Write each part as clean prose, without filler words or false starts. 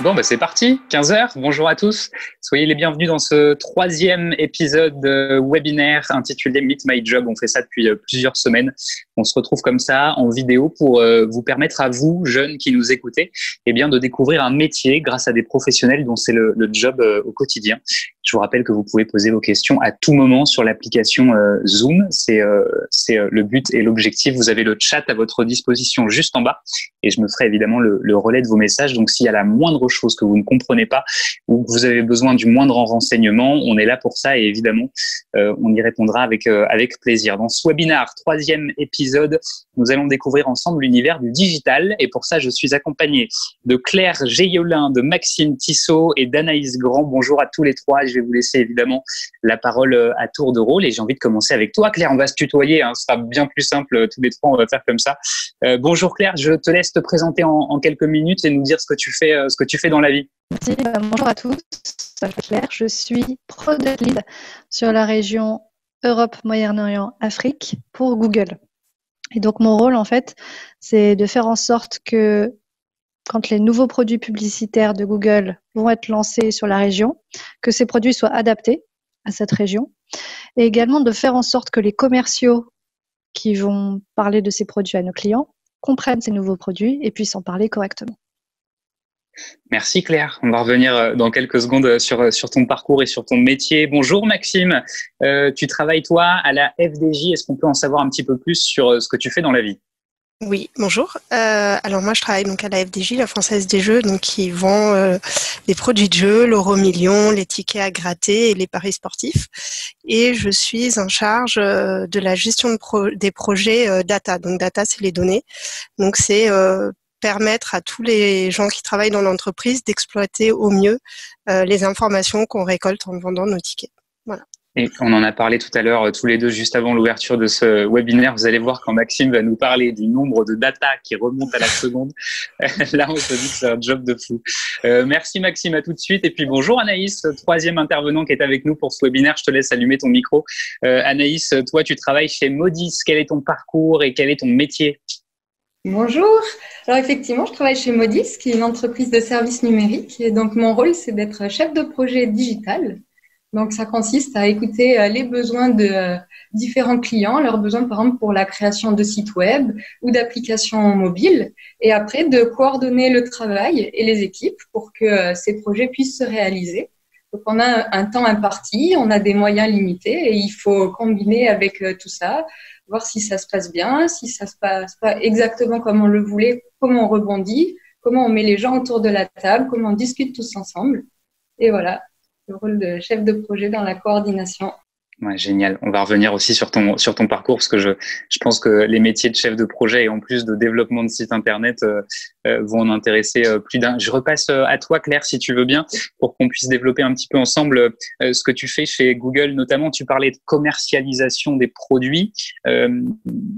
Bon, bah c'est parti, 15 heures. Bonjour à tous. Soyez les bienvenus dans ce troisième épisode webinaire intitulé Meet My Job. On fait ça depuis plusieurs semaines. On se retrouve comme ça en vidéo pour vous permettre à vous, jeunes qui nous écoutez, eh bien, de découvrir un métier grâce à des professionnels dont c'est le job au quotidien. Je vous rappelle que vous pouvez poser vos questions à tout moment sur l'application Zoom. C'est le but et l'objectif. Vous avez le chat à votre disposition juste en bas et je me ferai évidemment le relais de vos messages. Donc, s'il y a la moindre chose que vous ne comprenez pas ou que vous avez besoin du moindre renseignement, on est là pour ça et évidemment, on y répondra avec plaisir. Dans ce webinaire, troisième épisode, nous allons découvrir ensemble l'univers du digital et pour ça, je suis accompagné de Claire Géiolin, de Maxime Tissot et d'Anaïs Grand. Bonjour à tous les trois. Je vais vous laisser évidemment la parole à tour de rôle et j'ai envie de commencer avec toi. Claire, on va se tutoyer, hein, ce sera bien plus simple tous les trois, on va faire comme ça. Bonjour Claire, je te laisse te présenter en quelques minutes et nous dire ce que tu fais dans la vie. Merci, bonjour à tous, je m'appelle Claire, je suis Product Lead sur la région Europe, Moyen-Orient, Afrique pour Google. Et donc mon rôle en fait, c'est de faire en sorte que quand les nouveaux produits publicitaires de Google vont être lancés sur la région, que ces produits soient adaptés à cette région et également de faire en sorte que les commerciaux qui vont parler de ces produits à nos clients comprennent ces nouveaux produits et puissent en parler correctement. Merci Claire. On va revenir dans quelques secondes sur ton parcours et sur ton métier. Bonjour Maxime. Tu travailles toi à la FDJ. Est-ce qu'on peut en savoir un petit peu plus sur ce que tu fais dans la vie ? Oui, bonjour. Alors moi je travaille donc à la FDJ, la Française des Jeux, donc qui vend les produits de jeux, l'euro-million, les tickets à gratter et les paris sportifs. Et je suis en charge de la gestion des projets data. Donc data, c'est les données. Donc c'est permettre à tous les gens qui travaillent dans l'entreprise d'exploiter au mieux les informations qu'on récolte en vendant nos tickets. Voilà. Et on en a parlé tout à l'heure, tous les deux, juste avant l'ouverture de ce webinaire. Vous allez voir quand Maxime va nous parler du nombre de data qui remonte à la seconde. Là, on se dit que c'est un job de fou. Merci Maxime, à tout de suite. Et puis bonjour Anaïs, troisième intervenant qui est avec nous pour ce webinaire. Je te laisse allumer ton micro. Anaïs, toi, tu travailles chez Modis. Quel est ton parcours et quel est ton métier ? Bonjour. Alors effectivement, je travaille chez Modis, qui est une entreprise de services numériques. Et donc mon rôle, c'est d'être chef de projet digital. Donc ça consiste à écouter les besoins de différents clients, leurs besoins par exemple pour la création de sites web ou d'applications mobiles, et après de coordonner le travail et les équipes pour que ces projets puissent se réaliser. Donc on a un temps imparti, on a des moyens limités et il faut combiner avec tout ça, voir si ça se passe bien, si ça se passe pas exactement comme on le voulait, comment on rebondit, comment on met les gens autour de la table, comment on discute tous ensemble. Et voilà, le rôle de chef de projet dans la coordination. Ouais, génial. On va revenir aussi sur ton parcours parce que je pense que les métiers de chef de projet et en plus de développement de site internet vont en intéresser plus d'un. Je repasse à toi Claire si tu veux bien pour qu'on puisse développer un petit peu ensemble ce que tu fais chez Google. Notamment, tu parlais de commercialisation des produits.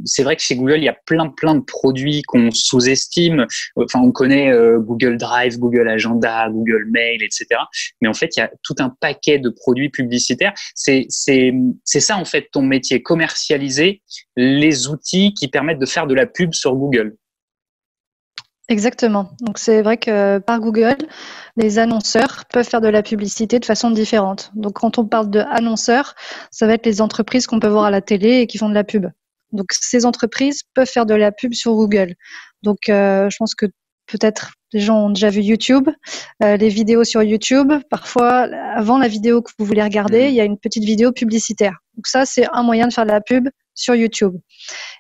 C'est vrai que chez Google, il y a plein de produits qu'on sous-estime. Enfin, on connaît Google Drive, Google Agenda, Google Mail, etc. Mais en fait, il y a tout un paquet de produits publicitaires. C'est ça en fait ton métier, commercialiser les outils qui permettent de faire de la pub sur Google. Exactement. Donc c'est vrai que par Google, les annonceurs peuvent faire de la publicité de façon différente. Donc quand on parle de annonceurs, ça va être les entreprises qu'on peut voir à la télé et qui font de la pub. Donc ces entreprises peuvent faire de la pub sur Google. Donc je pense que peut-être les gens ont déjà vu YouTube, les vidéos sur YouTube. Parfois, avant la vidéo que vous voulez regarder, il y a une petite vidéo publicitaire. Donc ça, c'est un moyen de faire de la pub sur YouTube.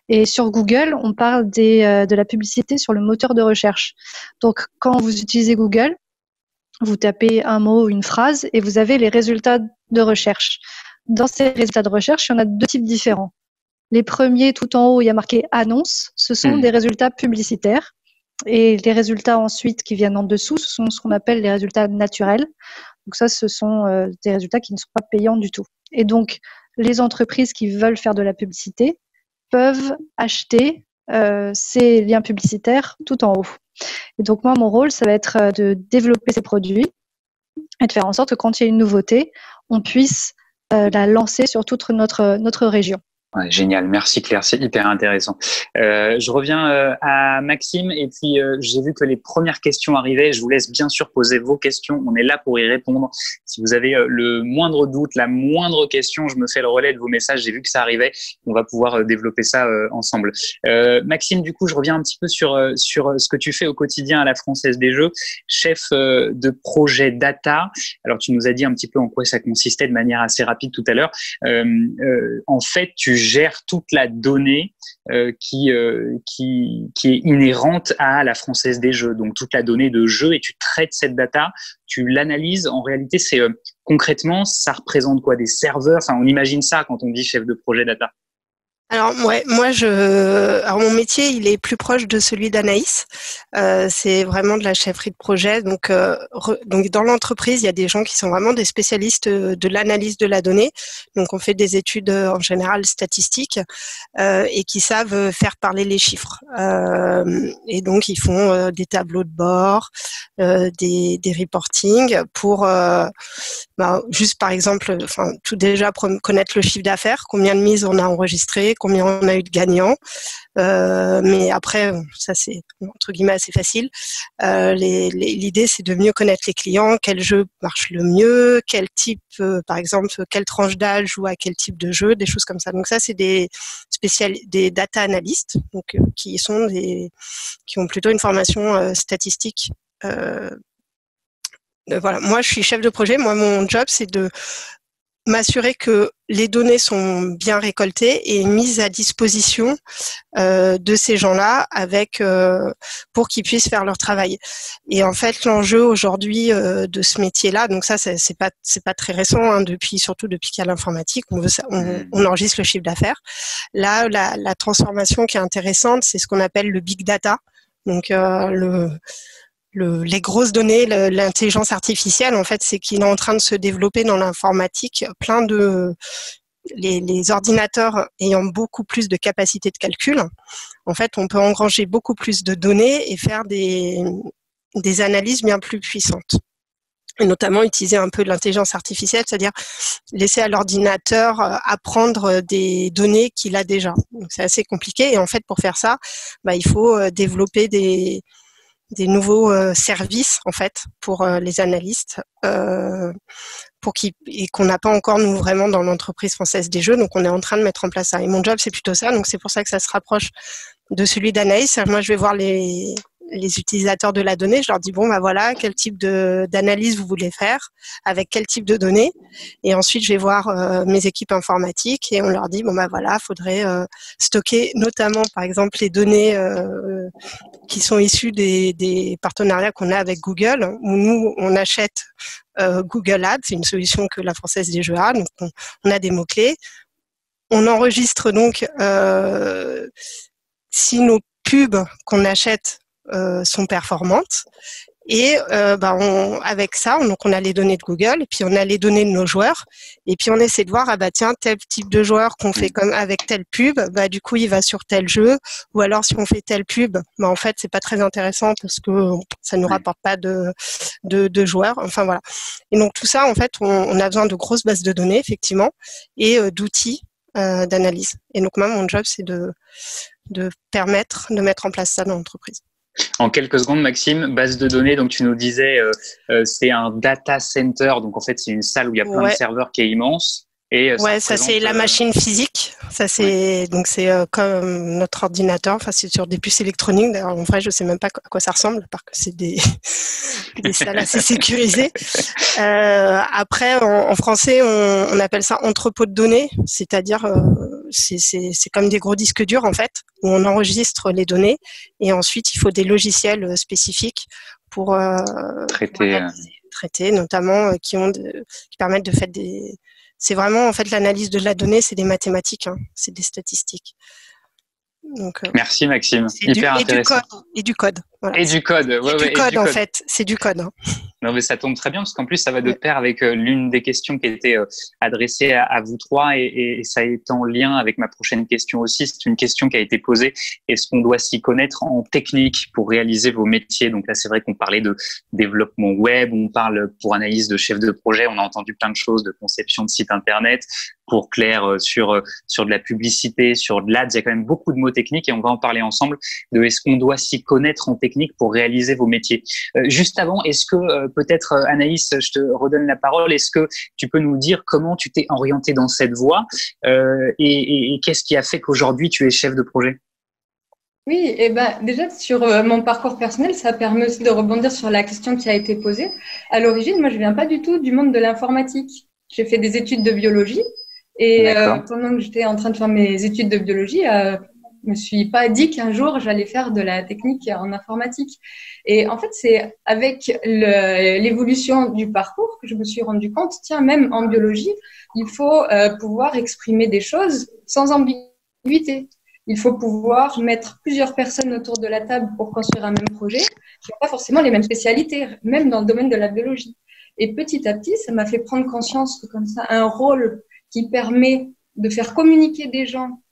Et sur Google, on parle de la publicité sur le moteur de recherche. Donc, quand vous utilisez Google, vous tapez un mot, une phrase, et vous avez les résultats de recherche. Dans ces résultats de recherche, il y en a deux types différents. Les premiers, tout en haut, il y a marqué annonce. Ce sont des résultats publicitaires. Et les résultats ensuite qui viennent en dessous, ce sont ce qu'on appelle les résultats naturels. Donc ça, ce sont des résultats qui ne sont pas payants du tout. Et donc, les entreprises qui veulent faire de la publicité peuvent acheter ces liens publicitaires tout en haut. Et donc moi, mon rôle, ça va être de développer ces produits et de faire en sorte que quand il y a une nouveauté, on puisse la lancer sur toute notre région. Ouais, génial, merci Claire, c'est hyper intéressant. Je reviens à Maxime et puis j'ai vu que les premières questions arrivaient. Je vous laisse bien sûr poser vos questions, on est là pour y répondre. Si vous avez le moindre doute, la moindre question, je me fais le relais de vos messages, j'ai vu que ça arrivait, on va pouvoir développer ça ensemble. Maxime, du coup, je reviens un petit peu sur ce que tu fais au quotidien à la Française des Jeux, chef de projet data. Alors tu nous as dit un petit peu en quoi ça consistait de manière assez rapide tout à l'heure. En fait, tu gères toute la donnée qui est inhérente à la Française des Jeux, donc toute la donnée de jeu, et tu traites cette data, tu l'analyses. En réalité, c'est concrètement, ça représente quoi? Des serveurs? Enfin, on imagine ça quand on dit chef de projet data. Alors alors mon métier, il est plus proche de celui d'Anaïs. C'est vraiment de la chefferie de projet. Donc dans l'entreprise, il y a des gens qui sont vraiment des spécialistes de l'analyse de la donnée. Donc on fait des études en général statistiques et qui savent faire parler les chiffres. Et donc ils font des tableaux de bord, des reportings pour juste par exemple, tout déjà connaître le chiffre d'affaires, combien de mises on a enregistré, combien on a eu de gagnants. Mais après, ça c'est entre guillemets assez facile. L'idée c'est de mieux connaître les clients, quel jeu marche le mieux, quel type, par exemple, quelle tranche d'âge joue à quel type de jeu, des choses comme ça. Donc ça c'est des data analystes, donc qui ont plutôt une formation statistique. Voilà, moi je suis chef de projet. Moi mon job c'est de m'assurer que les données sont bien récoltées et mises à disposition de ces gens-là pour qu'ils puissent faire leur travail. Et en fait, l'enjeu aujourd'hui de ce métier-là, donc ça c'est pas très récent, surtout depuis qu'il y a l'informatique, on enregistre le chiffre d'affaires. Là, la transformation qui est intéressante, c'est ce qu'on appelle le big data. Donc les grosses données, l'intelligence artificielle, en fait, c'est qu'il est en train de se développer dans l'informatique. Les ordinateurs ayant beaucoup plus de capacité de calcul, en fait, on peut engranger beaucoup plus de données et faire des analyses bien plus puissantes. Et notamment utiliser un peu de l'intelligence artificielle, c'est-à-dire laisser à l'ordinateur apprendre des données qu'il a déjà. Donc, c'est assez compliqué. Et en fait, pour faire ça, il faut développer des nouveaux services en fait pour les analystes et qu'on n'a pas encore nous vraiment dans l'entreprise Française des Jeux, donc on est en train de mettre en place ça. Et mon job c'est plutôt ça, donc c'est pour ça que ça se rapproche de celui d'Anaïs. Moi je vais voir les utilisateurs de la donnée, je leur dis voilà, quel type d'analyse vous voulez faire, avec quel type de données, et ensuite je vais voir mes équipes informatiques et on leur dit voilà, faudrait stocker notamment par exemple les données qui sont issues des partenariats qu'on a avec Google, où nous on achète Google Ads, c'est une solution que la Française des Jeux a, donc on a des mots-clés, on enregistre donc si nos pubs qu'on achète sont performantes et avec ça on a les données de Google et puis on a les données de nos joueurs et puis on essaie de voir tel type de joueur qu'on fait comme avec telle pub, du coup il va sur tel jeu, ou alors si on fait telle pub en fait c'est pas très intéressant parce que ça nous rapporte pas de joueurs, enfin voilà. Et donc tout ça en fait on a besoin de grosses bases de données effectivement et d'outils d'analyse. Et donc moi mon job c'est de permettre de mettre en place ça dans l'entreprise. En quelques secondes, Maxime, base de données, donc tu nous disais, c'est un data center, donc en fait c'est une salle où il y a plein de serveurs qui est immense. Et ça c'est la machine physique. Ça c'est donc c'est comme notre ordinateur. Enfin c'est sur des puces électroniques. D'ailleurs en vrai je sais même pas à quoi ça ressemble, parce que c'est des salles assez sécurisées. Après en français on appelle ça entrepôt de données, c'est-à-dire c'est comme des gros disques durs en fait où on enregistre les données et ensuite il faut des logiciels spécifiques pour traiter notamment qui permettent de faire c'est vraiment en fait l'analyse de la donnée, c'est des mathématiques, c'est des statistiques. Donc, merci Maxime, hyper intéressant. Et du code. Voilà. Et du code, en fait, c'est du code. Non mais ça tombe très bien parce qu'en plus ça va de pair avec l'une des questions qui était adressée à vous trois et ça est en lien avec ma prochaine question aussi. C'est une question qui a été posée. Est-ce qu'on doit s'y connaître en technique pour réaliser vos métiers? Donc là c'est vrai qu'on parlait de développement web, on parle pour analyse de chef de projet, on a entendu plein de choses, de conception de site internet. pour Claire sur de la publicité, sur de l'ADS. Il y a quand même beaucoup de mots techniques et on va en parler ensemble de est-ce qu'on doit s'y connaître en technique pour réaliser vos métiers. Juste avant, est-ce que peut-être Anaïs, je te redonne la parole, est-ce que tu peux nous dire comment tu t'es orientée dans cette voie et qu'est-ce qui a fait qu'aujourd'hui tu es chef de projet? Oui, et déjà sur mon parcours personnel, ça permet aussi de rebondir sur la question qui a été posée. À l'origine, moi, je viens pas du tout du monde de l'informatique. J'ai fait des études de biologie et pendant que j'étais en train de faire mes études de biologie, je me suis pas dit qu'un jour j'allais faire de la technique en informatique. Et en fait, c'est avec l'évolution du parcours que je me suis rendu compte, tiens, même en biologie, il faut pouvoir exprimer des choses sans ambiguïté. Il faut pouvoir mettre plusieurs personnes autour de la table pour construire un même projet, qui n'ont pas forcément les mêmes spécialités, même dans le domaine de la biologie. Et petit à petit, ça m'a fait prendre conscience que comme ça, un rôle qui permet de faire communiquer des gens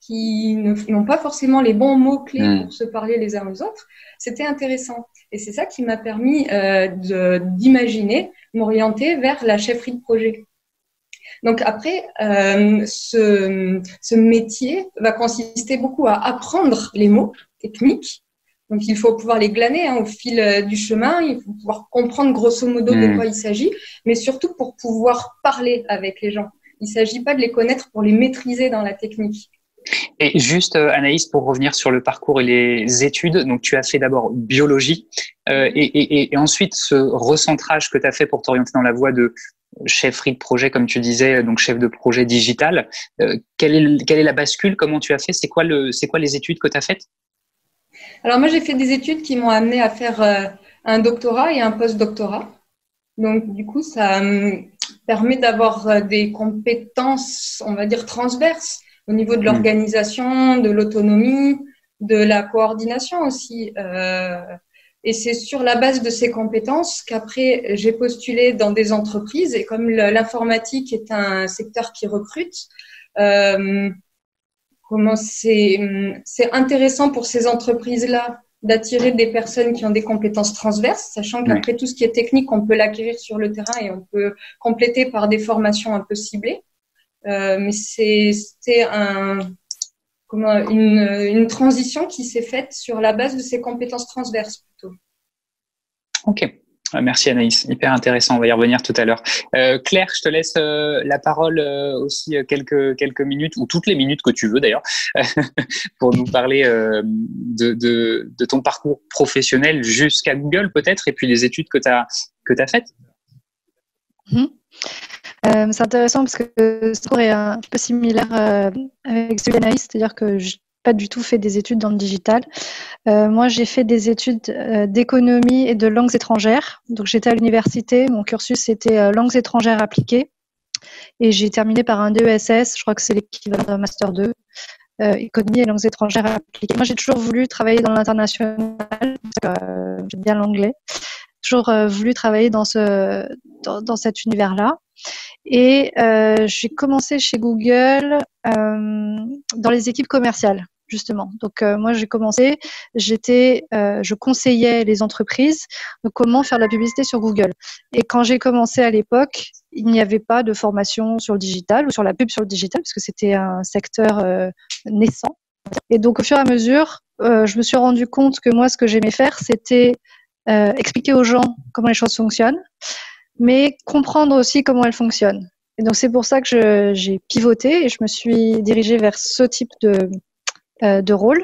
qui n'ont pas forcément les bons mots-clés pour se parler les uns aux autres, c'était intéressant. Et c'est ça qui m'a permis d'imaginer, m'orienter vers la chefferie de projet. Donc après, ce métier va consister beaucoup à apprendre les mots techniques. Donc il faut pouvoir les glaner au fil du chemin, il faut pouvoir comprendre grosso modo de quoi il s'agit, mais surtout pour pouvoir parler avec les gens. Il ne s'agit pas de les connaître pour les maîtriser dans la technique. Et juste, Anaïs, pour revenir sur le parcours et les études, donc tu as fait d'abord biologie et ensuite ce recentrage que tu as fait pour t'orienter dans la voie de chefferie de projet, comme tu disais, donc chef de projet digital. Quelle est la bascule? Comment tu as fait? C'est quoi les études que tu as faites? Alors moi, j'ai fait des études qui m'ont amené à faire un doctorat et un post-doctorat. Donc du coup, ça me permet d'avoir des compétences, on va dire, transverses au niveau de l'organisation, de l'autonomie, de la coordination aussi. Et c'est sur la base de ces compétences qu'après, j'ai postulé dans des entreprises. Et comme l'informatique est un secteur qui recrute, c'est intéressant pour ces entreprises-là d'attirer des personnes qui ont des compétences transverses, sachant qu'après, tout ce qui est technique, on peut l'acquérir sur le terrain et on peut compléter par des formations un peu ciblées. Mais c'est une transition qui s'est faite sur la base de ces compétences transverses plutôt. Ok, merci Anaïs, hyper intéressant, on va y revenir tout à l'heure. Claire, je te laisse la parole aussi quelques minutes, ou toutes les minutes que tu veux d'ailleurs, pour nous parler de ton parcours professionnel jusqu'à Google peut-être, et puis les études que tu as faites. C'est intéressant parce que ce cours est un peu similaire avec celui d'Anaïs, c'est-à-dire que je n'ai pas du tout fait des études dans le digital. Moi, j'ai fait des études d'économie et de langues étrangères. Donc, j'étais à l'université, mon cursus c'était langues étrangères appliquées et j'ai terminé par un DESS, je crois que c'est l'équivalent d'un Master 2, économie et langues étrangères appliquées. Moi, j'ai toujours voulu travailler dans l'international, j'aime bien l'anglais, toujours voulu travailler dans cet univers-là. Et j'ai commencé chez Google dans les équipes commerciales, justement. Donc moi, j'ai commencé, je conseillais les entreprises de comment faire de la publicité sur Google. Et quand j'ai commencé à l'époque, il n'y avait pas de formation sur le digital ou sur la pub sur le digital, parce que c'était un secteur naissant. Et donc au fur et à mesure, je me suis rendu compte que moi, ce que j'aimais faire, c'était expliquer aux gens comment les choses fonctionnent, mais comprendre aussi comment elles fonctionnent. Et donc, c'est pour ça que j'ai pivoté et je me suis dirigée vers ce type de rôle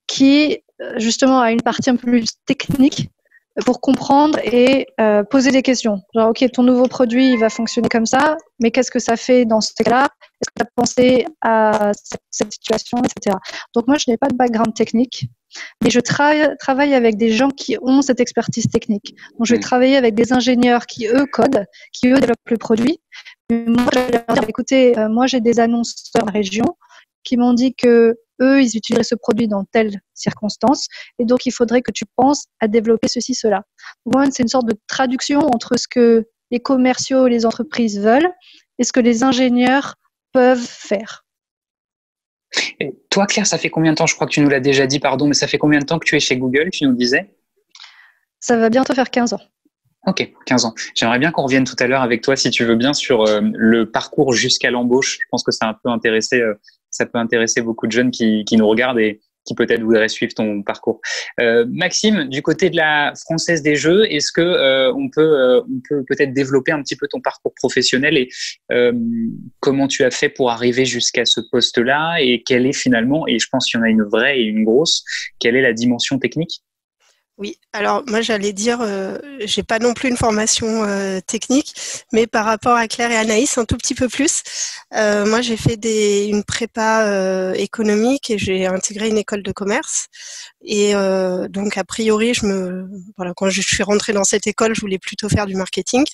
qui, justement, a une partie un peu plus technique pour comprendre et poser des questions. Genre, OK, ton nouveau produit, il va fonctionner comme ça, mais qu'est-ce que ça fait dans ce cas-là? Est-ce que tu as pensé à cette situation, etc. Donc, moi, je n'ai pas de background technique, mais je travaille avec des gens qui ont cette expertise technique. Donc, je vais travailler avec des ingénieurs qui, eux, codent, qui, eux, développent le produit. Mais moi, je vais leur dire, écoutez, moi, j'ai des annonceurs de la région qui m'ont dit que eux, ils utiliseraient ce produit dans telle circonstance. Et donc, il faudrait que tu penses à développer ceci, cela. Donc, moi, c'est une sorte de traduction entre ce que les commerciaux et les entreprises veulent et ce que les ingénieurs peuvent faire. Et toi, Claire, ça fait combien de temps, je crois que tu nous l'as déjà dit, pardon, mais ça fait combien de temps que tu es chez Google, tu nous disais? Ça va bientôt faire 15 ans. Ok, 15 ans. J'aimerais bien qu'on revienne tout à l'heure avec toi, si tu veux bien, sur le parcours jusqu'à l'embauche. Je pense que ça peut intéresser beaucoup de jeunes qui nous regardent et qui peut-être voudraient suivre ton parcours. Maxime, du côté de la Française des Jeux, est-ce que on peut peut-être développer un petit peu ton parcours professionnel et comment tu as fait pour arriver jusqu'à ce poste-là et quelle est finalement, et je pense qu'il y en a une vraie et une grosse, quelle est la dimension technique? Oui, alors moi j'allais dire, j'ai pas non plus une formation technique, mais par rapport à Claire et Anaïs, un tout petit peu plus. Moi j'ai fait une prépa économique et j'ai intégré une école de commerce. Et donc a priori, quand je suis rentrée dans cette école, je voulais plutôt faire du marketing.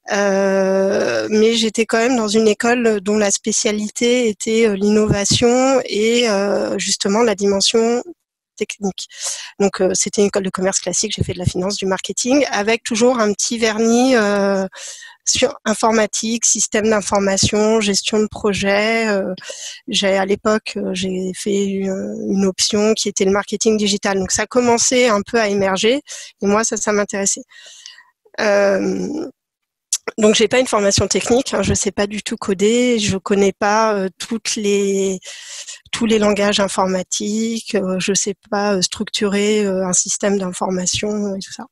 Mais j'étais quand même dans une école dont la spécialité était l'innovation et justement la dimension technique. Donc c'était une école de commerce classique, j'ai fait de la finance, du marketing, avec toujours un petit vernis sur informatique, système d'information, gestion de projet. À l'époque, j'ai fait une option qui était le marketing digital. Donc ça commençait un peu à émerger et moi ça m'intéressait. Donc j'ai pas une formation technique, je sais pas du tout coder, je connais pas tous les langages informatiques, je sais pas structurer un système d'information et tout ça.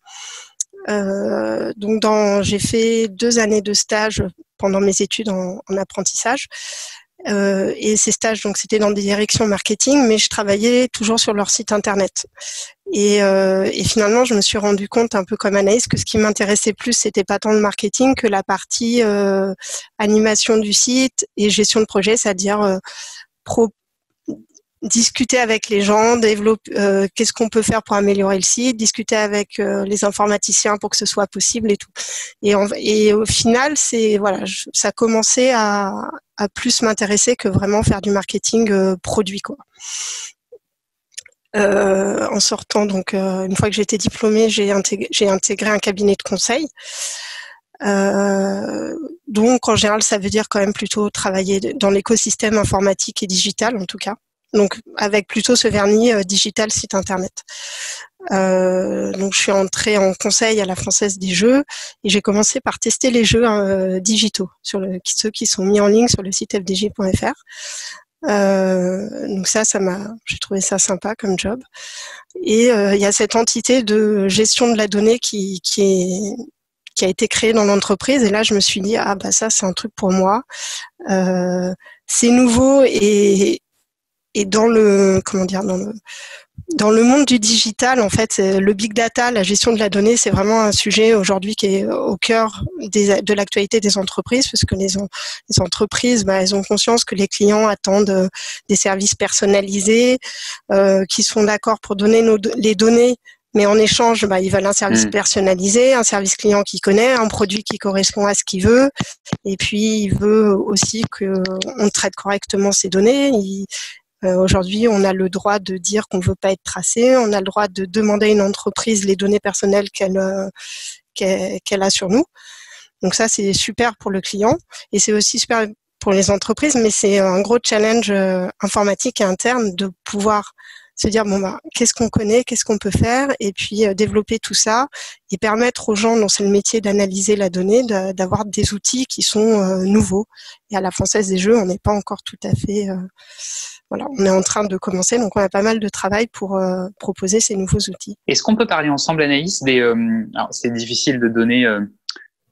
Donc j'ai fait 2 années de stage pendant mes études en apprentissage. Et ces stages, donc c'était dans des directions marketing, mais je travaillais toujours sur leur site internet. Et finalement, je me suis rendu compte, un peu comme Anaïs, que ce qui m'intéressait plus, c'était pas tant le marketing que la partie animation du site et gestion de projet, c'est-à-dire discuter avec les gens, développer qu'est-ce qu'on peut faire pour améliorer le site, discuter avec les informaticiens pour que ce soit possible et tout. Et au final, ça commençait à plus m'intéresser que vraiment faire du marketing produit, quoi. En sortant, donc une fois que j'étais diplômée, j'ai intégré un cabinet de conseil. Donc en général, ça veut dire quand même plutôt travailler dans l'écosystème informatique et digital, en tout cas. Donc avec plutôt ce vernis digital site internet. Donc je suis entrée en conseil à la Française des Jeux et j'ai commencé par tester les jeux digitaux ceux qui sont mis en ligne sur le site fdj.fr. Donc j'ai trouvé ça sympa comme job. Et il y a cette entité de gestion de la donnée qui a été créée dans l'entreprise. Et là, je me suis dit ça c'est un truc pour moi. C'est nouveau et dans le monde du digital, en fait, le big data, la gestion de la donnée, c'est vraiment un sujet aujourd'hui qui est au cœur de l'actualité des entreprises, parce que les entreprises, elles ont conscience que les clients attendent des services personnalisés, qui sont d'accord pour donner les données, mais en échange, ils veulent un service personnalisé, un service client qu'il connaît, un produit qui correspond à ce qu'il veut, et puis il veut aussi qu'on traite correctement ces données. Aujourd'hui, on a le droit de dire qu'on ne veut pas être tracé, on a le droit de demander à une entreprise les données personnelles qu'elle a sur nous. Donc ça, c'est super pour le client et c'est aussi super pour les entreprises, mais c'est un gros challenge informatique et interne de pouvoir se dire qu'est-ce qu'on connaît, qu'est-ce qu'on peut faire, et puis développer tout ça et permettre aux gens dont c'est le métier d'analyser la donnée d'avoir des outils qui sont nouveaux. Et à la Française des Jeux, on n'est pas encore tout à fait... on est en train de commencer, donc on a pas mal de travail pour proposer ces nouveaux outils. Est-ce qu'on peut parler ensemble, Anaïs, alors c'est difficile de donner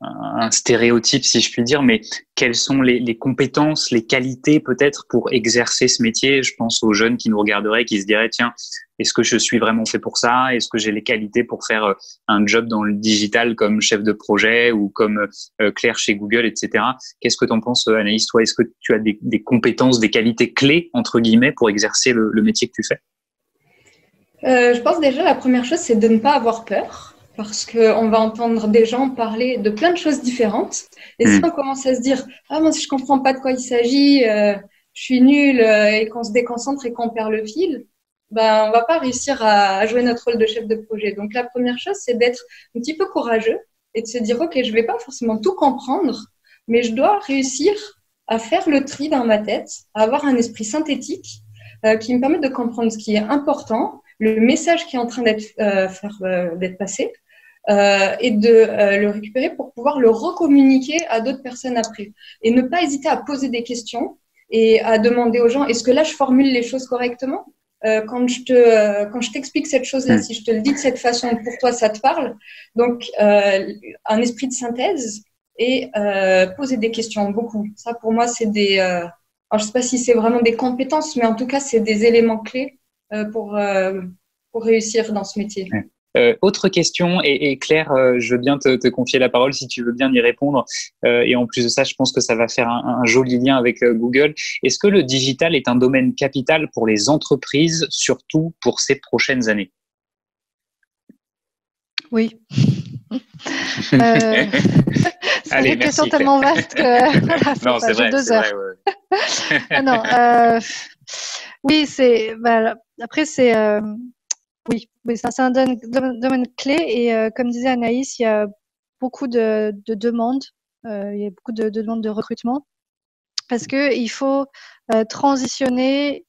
un stéréotype, si je puis dire, mais quelles sont les compétences, les qualités peut-être pour exercer ce métier? Je pense aux jeunes qui nous regarderaient, qui se diraient, tiens, est-ce que je suis vraiment fait pour ça? Est-ce que j'ai les qualités pour faire un job dans le digital comme chef de projet ou comme Claire chez Google, etc. Qu'est-ce que tu en penses, Anaïs? Toi, est-ce que tu as des compétences, des qualités clés, entre guillemets, pour exercer le métier que tu fais? Je pense déjà, la première chose, c'est de ne pas avoir peur. Parce qu'on va entendre des gens parler de plein de choses différentes. Et si on commence à se dire « Ah, moi, si je comprends pas de quoi il s'agit, je suis nulle et qu'on se déconcentre et qu'on perd le fil, on va pas réussir à jouer notre rôle de chef de projet. » Donc, la première chose, c'est d'être un petit peu courageux et de se dire « Ok, je vais pas forcément tout comprendre, mais je dois réussir à faire le tri dans ma tête, à avoir un esprit synthétique qui me permet de comprendre ce qui est important, le message qui est en train d'être passé, et de le récupérer pour pouvoir le recommuniquer à d'autres personnes après. Et ne pas hésiter à poser des questions et à demander aux gens, est-ce que là, je formule les choses correctement? Quand je t'explique cette chose-là, si je te le dis de cette façon, pour toi, ça te parle. Donc, un esprit de synthèse et poser des questions, beaucoup. Ça, pour moi, c'est des... alors, je ne sais pas si c'est vraiment des compétences, mais en tout cas, c'est des éléments clés pour réussir dans ce métier. Autre question, et Claire, je veux bien te confier la parole si tu veux bien y répondre. Et en plus de ça, je pense que ça va faire un joli lien avec Google. Est-ce que le digital est un domaine capital pour les entreprises, surtout pour ces prochaines années? Oui. C'est une question tellement vaste que voilà, non, c'est vrai, 2 heures. Vrai, ouais. Non, oui, après c'est oui, c'est un domaine clé et comme disait Anaïs, il y a beaucoup de demandes, il y a beaucoup de demandes de recrutement parce que il faut transitionner.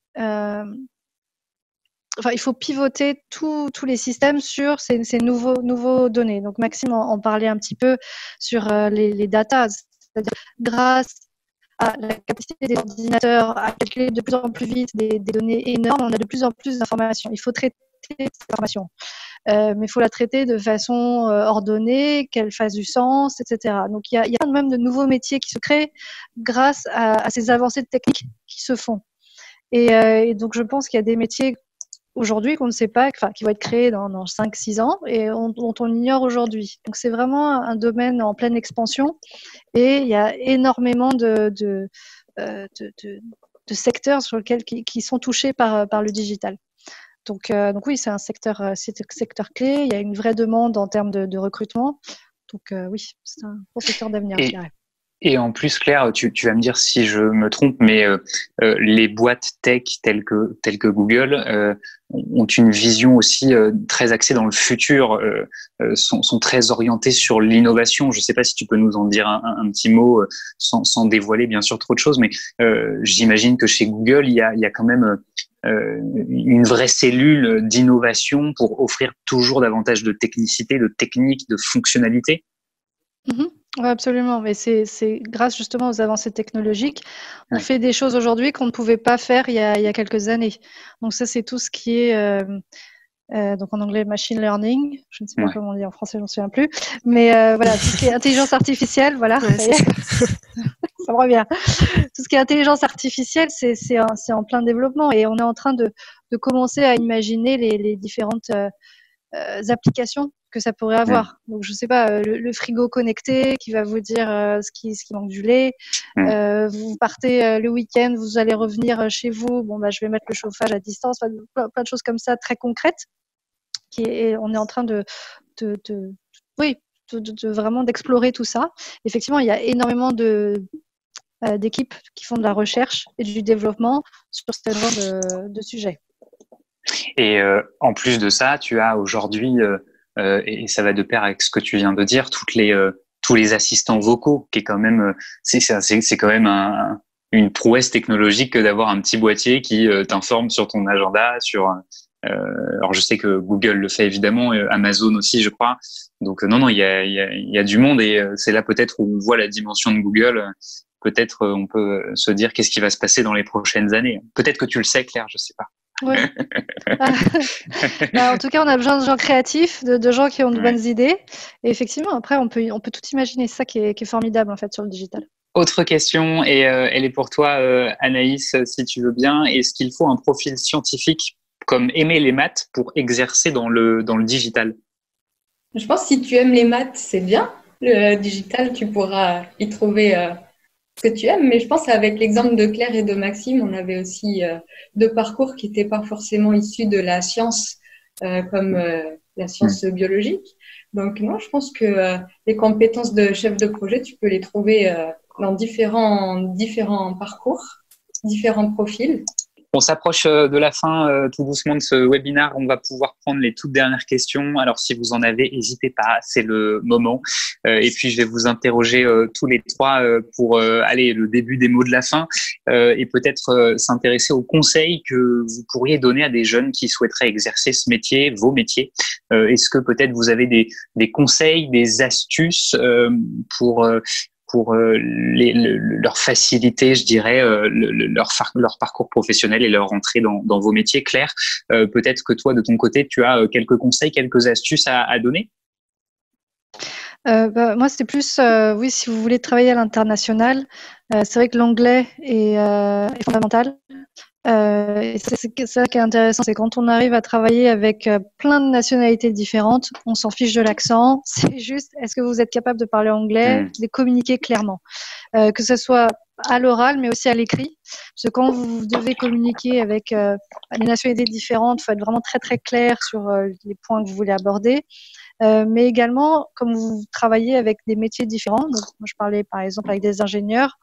Il faut pivoter tous les systèmes sur ces nouveaux données. Donc Maxime en parlait un petit peu sur les datas, c'est-à-dire grâce à la capacité des ordinateurs à calculer de plus en plus vite des données énormes, on a de plus en plus d'informations. Il faut traiter cette information, mais il faut la traiter de façon ordonnée, qu'elle fasse du sens, etc. Donc il y a même de nouveaux métiers qui se créent grâce à ces avancées techniques qui se font. Et donc je pense qu'il y a des métiers aujourd'hui qu'on ne sait pas, qui vont être créés dans 5-6 ans et dont on ignore aujourd'hui. Donc c'est vraiment un domaine en pleine expansion et il y a énormément de secteurs sur lesquels qui sont touchés par le digital. Donc oui, c'est un secteur clé. Il y a une vraie demande en termes de recrutement. Donc oui, c'est un bon secteur d'avenir, je dirais. Et en plus, Claire, tu vas me dire si je me trompe, mais les boîtes tech telles que Google ont une vision aussi très axée dans le futur, sont très orientées sur l'innovation. Je ne sais pas si tu peux nous en dire un petit mot sans dévoiler bien sûr trop de choses, mais j'imagine que chez Google, il y a quand même une vraie cellule d'innovation pour offrir toujours davantage de technicité, de technique, de fonctionnalité. Mm-hmm. Oui, absolument. Mais c'est grâce justement aux avancées technologiques. On fait des choses aujourd'hui qu'on ne pouvait pas faire il y a quelques années. Donc ça, c'est tout ce qui est, donc en anglais, machine learning. Je ne sais pas comment on dit en français, je ne me souviens plus. Mais voilà, tout ce qui est intelligence artificielle, voilà. Ça me revient. Tout ce qui est intelligence artificielle, c'est en plein développement. Et on est en train de commencer à imaginer les différentes applications que ça pourrait avoir. Donc, je sais pas, le frigo connecté qui va vous dire ce qui manque du lait. Vous partez le week-end, vous allez revenir chez vous. Bon, je vais mettre le chauffage à distance. Plein de choses comme ça, très concrètes. On est en train de vraiment d'explorer tout ça. Effectivement, il y a énormément d'équipes qui font de la recherche et du développement sur ce genre de sujets. Et en plus de ça, tu as aujourd'hui, et ça va de pair avec ce que tu viens de dire, tous les assistants vocaux, qui est quand même, c'est quand même une prouesse technologique que d'avoir un petit boîtier qui t'informe sur ton agenda, alors je sais que Google le fait évidemment, Amazon aussi, je crois. Donc non, il y a du monde et c'est là peut-être où on voit la dimension de Google. Peut-être on peut se dire qu'est-ce qui va se passer dans les prochaines années. Peut-être que tu le sais, Claire, je sais pas. Oui. En tout cas, on a besoin de gens créatifs, de gens qui ont de bonnes idées. Et effectivement, après, on peut tout imaginer. C'est ça qui est formidable en fait sur le digital. Autre question, et elle est pour toi, Anaïs, si tu veux bien. Est-ce qu'il faut un profil scientifique comme aimer les maths pour exercer dans le digital? Je pense que si tu aimes les maths, c'est bien. Le digital, tu pourras y trouver ce que tu aimes. Mais je pense qu'avec l'exemple de Claire et de Maxime, on avait aussi deux parcours qui n'étaient pas forcément issus de la science, comme la science biologique. Donc non, je pense que les compétences de chef de projet, tu peux les trouver dans différents parcours, différents profils. On s'approche de la fin tout doucement de ce webinaire. On va pouvoir prendre les toutes dernières questions. Alors, si vous en avez, n'hésitez pas, c'est le moment. Et puis, je vais vous interroger tous les trois pour aller le début des mots de la fin et peut-être s'intéresser aux conseils que vous pourriez donner à des jeunes qui souhaiteraient exercer ce métier, vos métiers. Est-ce que peut-être vous avez des conseils, des astuces pour leur faciliter, je dirais, leur parcours professionnel et leur entrée dans vos métiers. Claire, peut-être que toi, de ton côté, tu as quelques conseils, quelques astuces à donner? Moi, c'est plus, oui, si vous voulez travailler à l'international, c'est vrai que l'anglais est fondamental. Et c'est ça qui est intéressant, c'est quand on arrive à travailler avec plein de nationalités différentes, on s'en fiche de l'accent. C'est juste, est-ce que vous êtes capable de parler anglais, de communiquer clairement, que ce soit à l'oral, mais aussi à l'écrit. Parce que quand vous devez communiquer avec des nationalités différentes, il faut être vraiment très très clair sur les points que vous voulez aborder. Mais également, comme vous travaillez avec des métiers différents, donc moi je parlais par exemple avec des ingénieurs,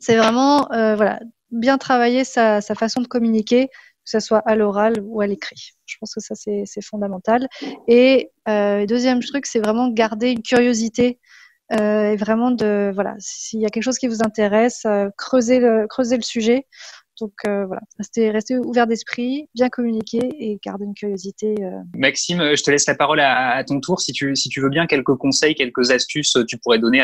c'est vraiment voilà, bien travailler sa façon de communiquer, que ce soit à l'oral ou à l'écrit. Je pense que ça, c'est fondamental. Et deuxième truc, c'est vraiment garder une curiosité et vraiment voilà, s'il y a quelque chose qui vous intéresse, creuser le sujet. Donc voilà, rester ouvert d'esprit, bien communiquer et garder une curiosité. Maxime, je te laisse la parole à ton tour. Si tu veux bien, quelques conseils, quelques astuces tu pourrais donner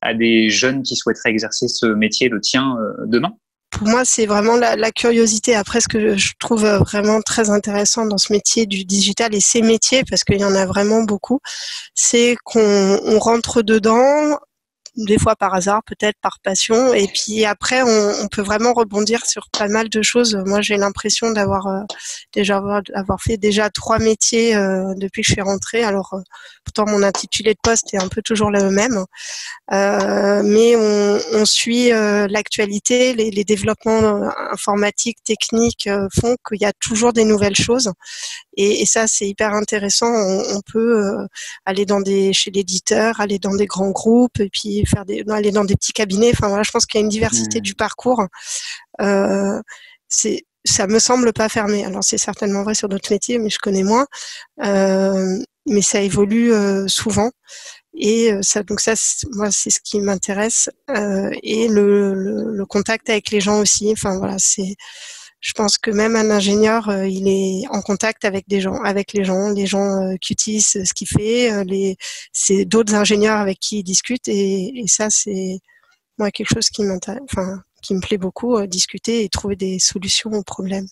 à des jeunes qui souhaiteraient exercer ce métier, le tien, demain. Pour moi, c'est vraiment la curiosité. Après, ce que je trouve vraiment très intéressant dans ce métier du digital et ces métiers, parce qu'il y en a vraiment beaucoup, c'est qu'on rentre dedans, des fois par hasard, peut-être par passion, et puis après on peut vraiment rebondir sur pas mal de choses. Moi, j'ai l'impression d'avoir fait déjà 3 métiers depuis que je suis rentrée. Alors pourtant mon intitulé de poste est un peu toujours le même, mais on suit l'actualité, les développements informatiques, techniques font qu'il y a toujours des nouvelles choses. Et ça, c'est hyper intéressant. On peut aller chez l'éditeur, aller dans des grands groupes, et puis aller dans des petits cabinets. Enfin voilà, je pense qu'il y a une diversité du parcours. Ça me semble pas fermé. Alors c'est certainement vrai sur d'autres métiers, mais je connais moins. Mais ça évolue souvent. Et moi, c'est ce qui m'intéresse. Et le contact avec les gens aussi. Enfin voilà, je pense que même un ingénieur, il est en contact avec les gens qui utilisent ce qu'il fait, c'est d'autres ingénieurs avec qui il discute, et ça, c'est moi quelque chose qui qui me plaît beaucoup, discuter et trouver des solutions aux problèmes.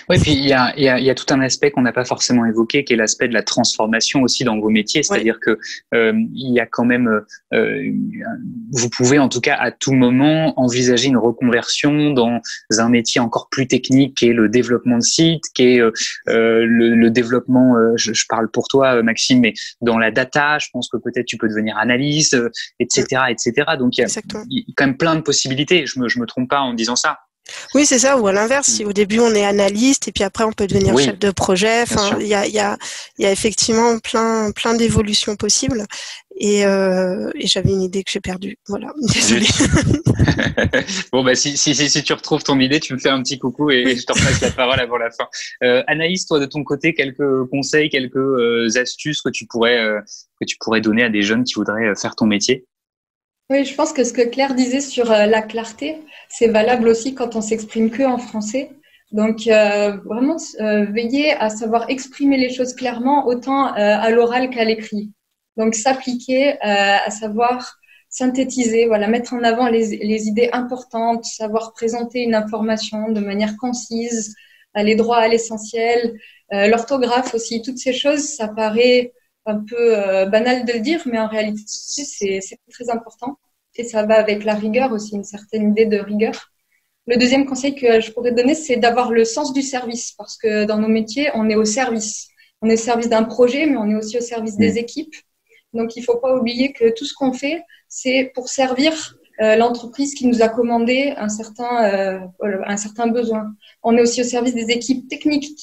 Oui, puis il y a tout un aspect qu'on n'a pas forcément évoqué, qui est l'aspect de la transformation aussi dans vos métiers. C'est-à-dire que il y a quand même, vous pouvez en tout cas à tout moment envisager une reconversion dans un métier encore plus technique, qui est le développement de site, qui est le développement. Je parle pour toi, Maxime, mais dans la data, je pense que peut-être tu peux devenir analyste, etc., etc. Donc il y a quand même plein de possibilités. Je me trompe pas en disant ça. Oui, c'est ça, ou à l'inverse, si au début on est analyste et puis après on peut devenir chef de projet. Enfin, il y a effectivement plein d'évolutions possibles. Et j'avais une idée que j'ai perdue. Voilà, désolée. Bon, bah si tu retrouves ton idée, tu me fais un petit coucou et je te repasse la parole avant la fin. Anaïs, toi de ton côté, quelques conseils, quelques astuces que tu pourrais donner à des jeunes qui voudraient faire ton métier? Oui, je pense que ce que Claire disait sur la clarté, c'est valable aussi quand on s'exprime que en français. Donc, vraiment, veiller à savoir exprimer les choses clairement, autant à l'oral qu'à l'écrit. Donc, s'appliquer à savoir synthétiser, voilà, mettre en avant les idées importantes, savoir présenter une information de manière concise, aller droit à l'essentiel, l'orthographe aussi, toutes ces choses, ça paraît un peu banal de le dire, mais en réalité, c'est très important. Et ça va avec la rigueur aussi, une certaine idée de rigueur. Le deuxième conseil que je pourrais donner, c'est d'avoir le sens du service, parce que dans nos métiers, on est au service. On est au service d'un projet, mais on est aussi au service des équipes. Donc, il ne faut pas oublier que tout ce qu'on fait, c'est pour servir l'entreprise qui nous a commandé un certain besoin. On est aussi au service des équipes techniques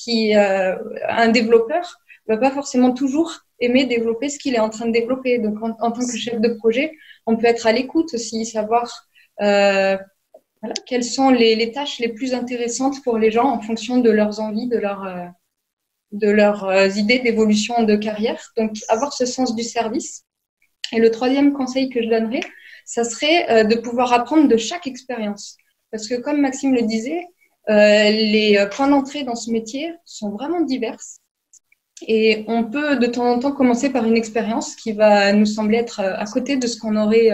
un développeur ne va pas forcément toujours aimer développer ce qu'il est en train de développer. Donc, en tant que chef de projet, on peut être à l'écoute aussi, savoir Voilà, quelles sont les tâches les plus intéressantes pour les gens en fonction de leurs envies, de leurs idées d'évolution de carrière. Donc, avoir ce sens du service. Et le troisième conseil que je donnerais, ça serait de pouvoir apprendre de chaque expérience. Parce que comme Maxime le disait, les points d'entrée dans ce métier sont vraiment divers. Et on peut de temps en temps commencer par une expérience qui va nous sembler être à côté de ce qu'on aurait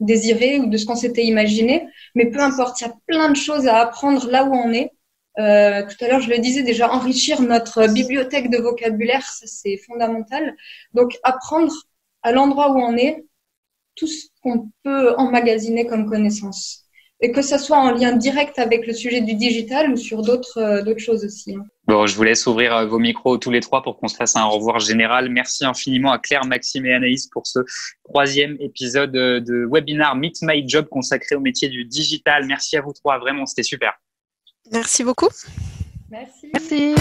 désiré ou de ce qu'on s'était imaginé. Mais peu importe, il y a plein de choses à apprendre là où on est. Tout à l'heure, je le disais déjà, enrichir notre bibliothèque de vocabulaire, ça c'est fondamental. Donc, apprendre à l'endroit où on est tout ce qu'on peut emmagasiner comme connaissances. Et que ça soit en lien direct avec le sujet du digital ou sur d'autres choses aussi. Bon, je vous laisse ouvrir vos micros tous les trois pour qu'on se fasse un au revoir général. Merci infiniment à Claire, Maxime et Anaïs pour ce troisième épisode de webinaire Meet My Job consacré au métier du digital. Merci à vous trois, vraiment, c'était super. Merci beaucoup. Merci. Merci.